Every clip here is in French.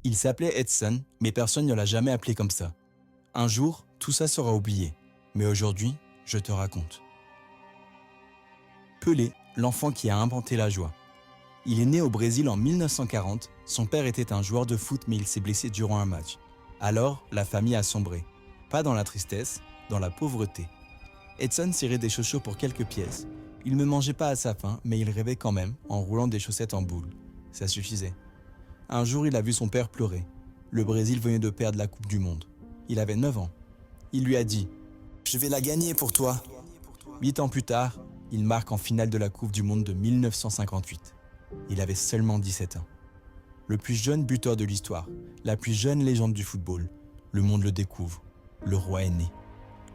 Il s'appelait Edson, mais personne ne l'a jamais appelé comme ça. Un jour, tout ça sera oublié. Mais aujourd'hui, je te raconte. Pelé, l'enfant qui a inventé la joie. Il est né au Brésil en 1940. Son père était un joueur de foot, mais il s'est blessé durant un match. Alors, la famille a sombré. Pas dans la tristesse, dans la pauvreté. Edson cirait des chaussures pour quelques pièces. Il ne mangeait pas à sa faim, mais il rêvait quand même en roulant des chaussettes en boule. Ça suffisait. Un jour, il a vu son père pleurer. Le Brésil venait de perdre la Coupe du Monde. Il avait 9 ans. Il lui a dit « Je vais la gagner pour toi ». 8 ans plus tard, il marque en finale de la Coupe du Monde de 1958. Il avait seulement 17 ans. Le plus jeune buteur de l'histoire, la plus jeune légende du football. Le monde le découvre. Le roi est né.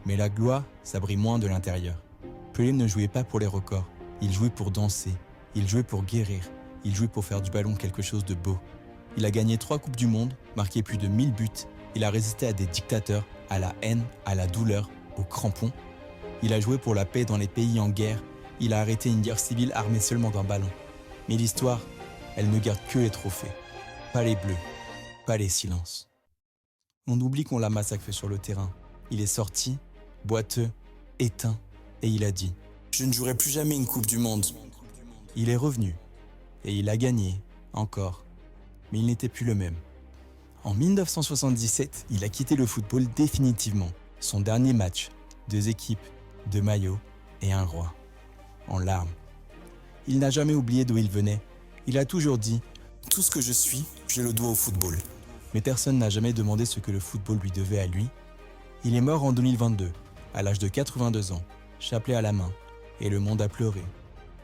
Mais la gloire, ça brille moins de l'intérieur. Pelé ne jouait pas pour les records. Il jouait pour danser. Il jouait pour guérir. Il jouait pour faire du ballon quelque chose de beau. Il a gagné 3 Coupes du Monde, marqué plus de 1000 buts. Il a résisté à des dictateurs, à la haine, à la douleur, aux crampons. Il a joué pour la paix dans les pays en guerre. Il a arrêté une guerre civile armée seulement d'un ballon. Mais l'histoire, elle ne garde que les trophées. Pas les bleus, pas les silences. On oublie qu'on l'a massacré sur le terrain. Il est sorti, boiteux, éteint, et il a dit « Je ne jouerai plus jamais une Coupe du Monde ». Il est revenu, et il a gagné, encore. Mais il n'était plus le même. En 1977, il a quitté le football définitivement. Son dernier match, 2 équipes, 2 maillots et un roi. En larmes. Il n'a jamais oublié d'où il venait. Il a toujours dit « Tout ce que je suis, je le dois au football ». Mais personne n'a jamais demandé ce que le football lui devait à lui. Il est mort en 2022, à l'âge de 82 ans, chapelet à la main, et le monde a pleuré,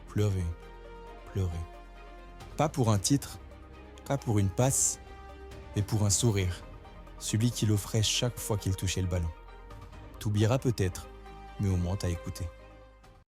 pleuré, pleuré. Pas pour un titre, pas pour une passe, mais pour un sourire, celui qu'il offrait chaque fois qu'il touchait le ballon. T'oublieras peut-être, mais au moins t'as écouté.